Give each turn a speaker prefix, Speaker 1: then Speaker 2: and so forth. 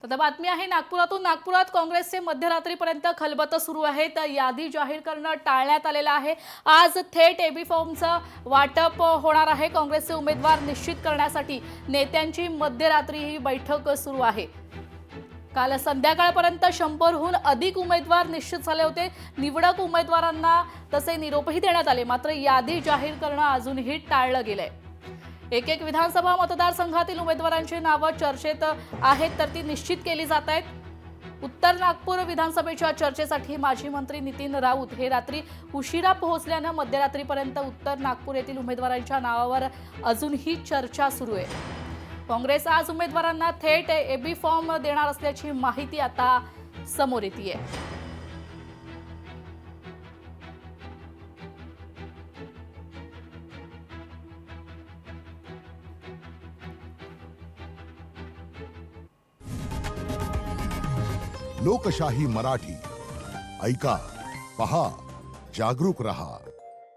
Speaker 1: तर बातमी आहे नागपुरातून। नागपुरात काँग्रेसचे मध्यरात्रीपर्यंत खलबत सुरू आहे। तर यादी जाहीर करणं टाळण्यात आलेलं आहे। आज थेट एबी फॉर्मचं वाटप होणार आहे। काँग्रेसचे उमेदवार निश्चित करण्यासाठी नेत्यांची मध्यरात्री ही बैठक सुरू आहे। काल संध्याकाळपर्यंत 100हून अधिक उमेदवार निश्चित झाले होते। निवडक उमेदवारांना तसे निरोपही देण्यात आले, मात्र यादी जाहीर करणं अजूनही टाळलं गेलंय। एक विधानसभा मतदारसंघातील उमेदवारांची नावं चर्चेत आहेत, तर ती निश्चित केली जात आहेत। उत्तर नागपूर विधानसभेच्या चर्चेसाठी माजी मंत्री नितीन राऊत हे रात्री उशिरा पोहोचल्याने मध्यरात्रीपर्यंत उत्तर नागपूर येथील उमेदवारांच्या नावावर अजूनही चर्चा सुरू आहे। काँग्रेस आज उमेदवारांना थेट एबी फॉर्म देणार असल्याची माहिती आता समोर येते आहे।
Speaker 2: लोकशाही मराठी ऐका, पहा, जागरूक रहा।